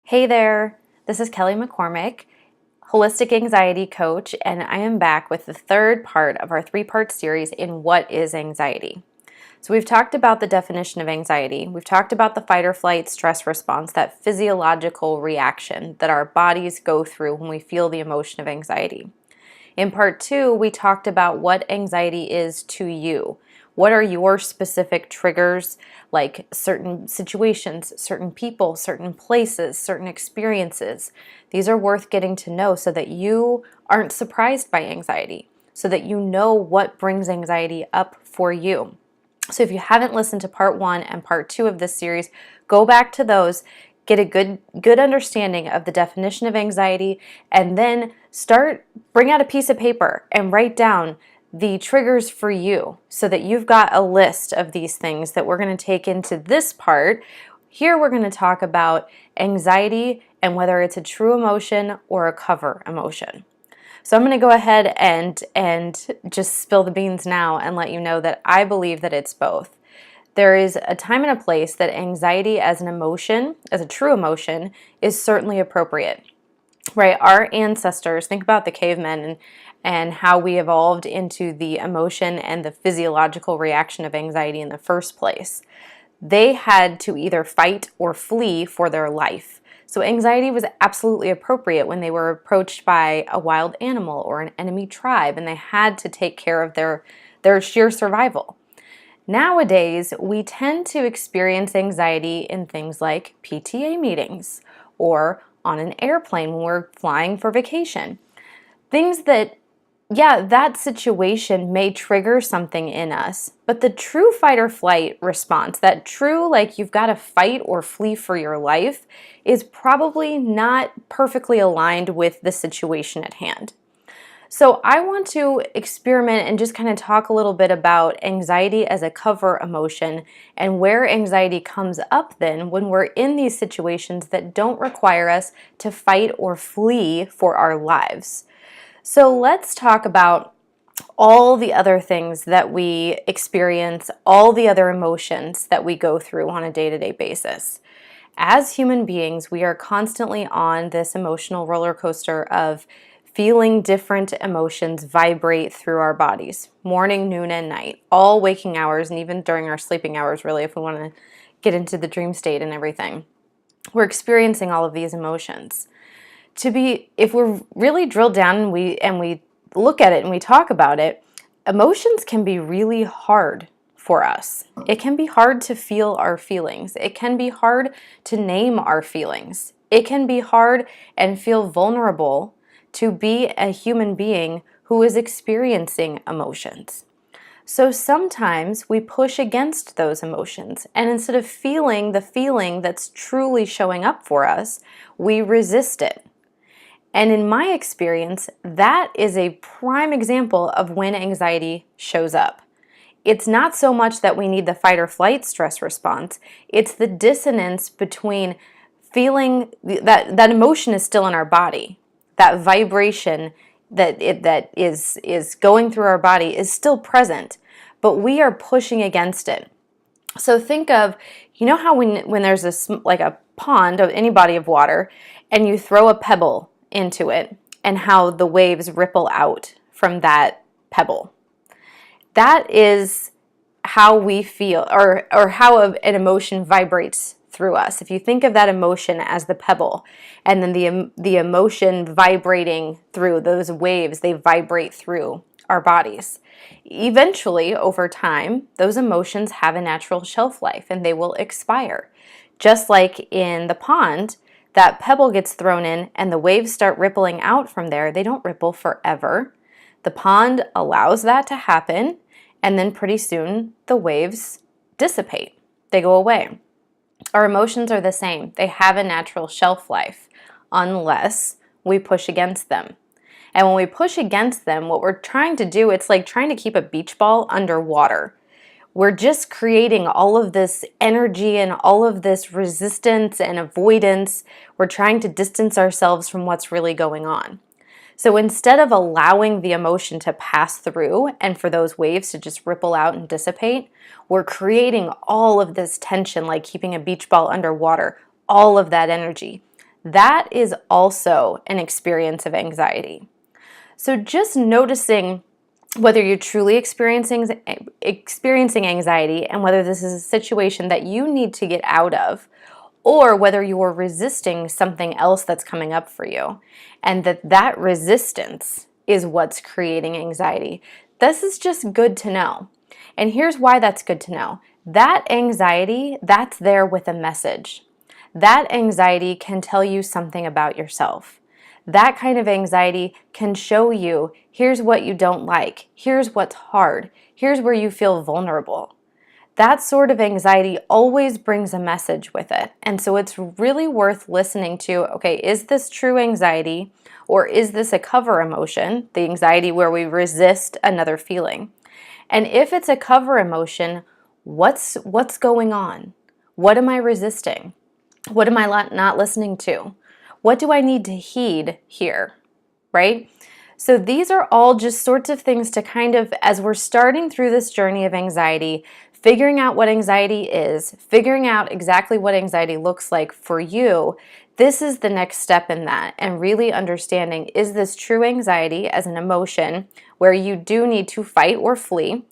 Hey there, this is Kelly McCormick, holistic anxiety coach, and I am back with the third part of our three-part series in What is Anxiety? So we've talked about the definition of anxiety. We've talked about the fight or flight stress response, that physiological reaction that our bodies go through when we feel the emotion of anxiety. In part two, we talked about what anxiety is to you. What are your specific triggers, like certain situations, certain people, certain places, certain experiences? These are worth getting to know so that you aren't surprised by anxiety, so that you know what brings anxiety up for you. So if you haven't listened to part one and part two of this series, go back to those, get a good understanding of the definition of anxiety, and then bring out a piece of paper and write down the triggers for you so that you've got a list of these things that we're going to take into this part. Here we're going to talk about anxiety and whether it's a true emotion or a cover emotion. So I'm going to go ahead and just spill the beans now and let you know that I believe that it's both. There is a time and a place that anxiety as an emotion, as a true emotion, is certainly appropriate, right? Our ancestors, think about the cavemen and how we evolved into the emotion and the physiological reaction of anxiety in the first place. They had to either fight or flee for their life. So anxiety was absolutely appropriate when they were approached by a wild animal or an enemy tribe, and they had to take care of their sheer survival. Nowadays, we tend to experience anxiety in things like PTA meetings or on an airplane when we're flying for vacation. Things that, yeah, that situation may trigger something in us, but the true fight or flight response, that true, like you've got to fight or flee for your life, is probably not perfectly aligned with the situation at hand. So I want to experiment and just kind of talk a little bit about anxiety as a cover emotion and where anxiety comes up then when we're in these situations that don't require us to fight or flee for our lives. So let's talk about all the other things that we experience, all the other emotions that we go through on a day-to-day basis. As human beings, we are constantly on this emotional roller coaster of feeling different emotions vibrate through our bodies, morning, noon, and night, all waking hours, and even during our sleeping hours, really, if we want to get into the dream state and everything. We're experiencing all of these emotions. If we're really drilled down and we look at it and we talk about it, emotions can be really hard for us. It can be hard to feel our feelings. It can be hard to name our feelings. It can be hard and feel vulnerable to be a human being who is experiencing emotions. So sometimes we push against those emotions, and instead of feeling the feeling that's truly showing up for us, we resist it. And in my experience, that is a prime example of when anxiety shows up. It's not so much that we need the fight or flight stress response, it's the dissonance between feeling that emotion is still in our body. That vibration that is going through our body is still present, but we are pushing against it. So think of, you know how when there's like a pond of any body of water and you throw a pebble into it and how the waves ripple out from that pebble. That is how we feel or how an emotion vibrates through us. If you think of that emotion as the pebble and then the emotion vibrating through those waves, they vibrate through our bodies. Eventually, over time, those emotions have a natural shelf life and they will expire. Just like in the pond, that pebble gets thrown in and the waves start rippling out from there. They don't ripple forever. The pond allows that to happen, and then pretty soon the waves dissipate. They go away. Our emotions are the same. They have a natural shelf life unless we push against them. And when we push against them, what we're trying to do, it's like trying to keep a beach ball underwater. We're just creating all of this energy and all of this resistance and avoidance. We're trying to distance ourselves from what's really going on. So instead of allowing the emotion to pass through and for those waves to just ripple out and dissipate, we're creating all of this tension, like keeping a beach ball underwater, all of that energy. that is also an experience of anxiety. So just noticing whether you're truly experiencing anxiety and whether this is a situation that you need to get out of, or whether you're resisting something else that's coming up for you, and that resistance is what's creating anxiety. This is just good to know. And here's why that's good to know. That anxiety, that's there with a message. That anxiety can tell you something about yourself. That kind of anxiety can show you, here's what you don't like, here's what's hard, here's where you feel vulnerable. That sort of anxiety always brings a message with it. And so it's really worth listening to, okay, is this true anxiety, or is this a cover emotion, the anxiety where we resist another feeling? And if it's a cover emotion, what's going on? What am I resisting? What am I not listening to? What do I need to heed here, right? So these are all just sorts of things to kind of, as we're starting through this journey of anxiety, figuring out what anxiety is, figuring out exactly what anxiety looks like for you, this is the next step in that, and really understanding, is this true anxiety as an emotion where you do need to fight or flee?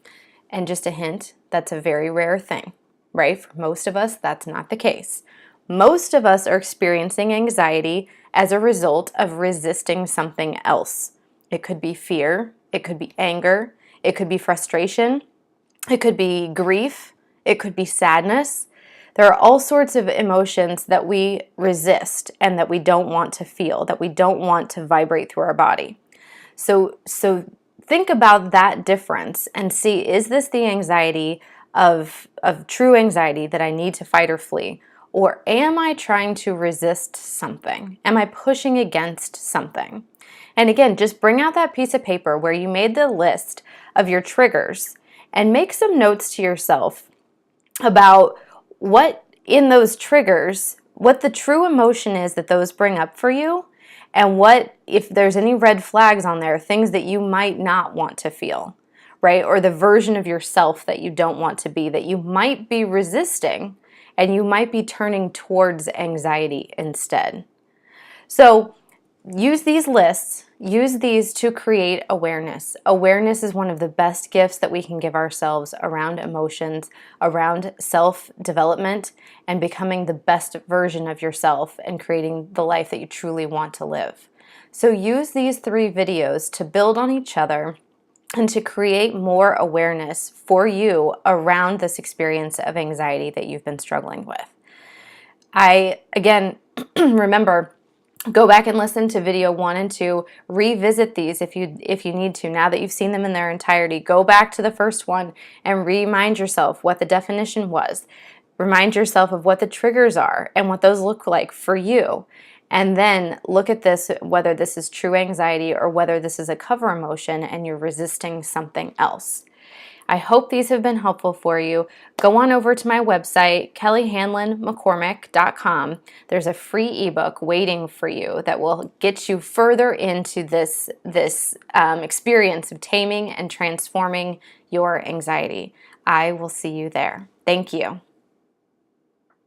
And just a hint, that's a very rare thing, right? For most of us, that's not the case. Most of us are experiencing anxiety as a result of resisting something else. It could be fear, it could be anger, it could be frustration, it could be grief, it could be sadness. There are all sorts of emotions that we resist and that we don't want to feel, that we don't want to vibrate through our body. So think about that difference and see, is this the anxiety of true anxiety that I need to fight or flee? Or am I trying to resist something? Am I pushing against something? And again, just bring out that piece of paper where you made the list of your triggers and make some notes to yourself about what in those triggers, what the true emotion is that those bring up for you, and what, if there's any red flags on there, things that you might not want to feel, right? Or the version of yourself that you don't want to be, that you might be resisting, and you might be turning towards anxiety instead. So use these lists, use these to create awareness. Awareness is one of the best gifts that we can give ourselves around emotions, around self-development, and becoming the best version of yourself and creating the life that you truly want to live. So use these 3 videos to build on each other and to create more awareness for you around this experience of anxiety that you've been struggling with. Again, remember, go back and listen to video 1 and 2. Revisit these if you need to. Now that you've seen them in their entirety, go back to the first one and remind yourself what the definition was. Remind yourself of what the triggers are and what those look like for you. And then look at this, whether this is true anxiety or whether this is a cover emotion and you're resisting something else. I hope these have been helpful for you. Go on over to my website, kellyhanlonmccormick.com. There's a free ebook waiting for you that will get you further into this experience of taming and transforming your anxiety. I will see you there. Thank you.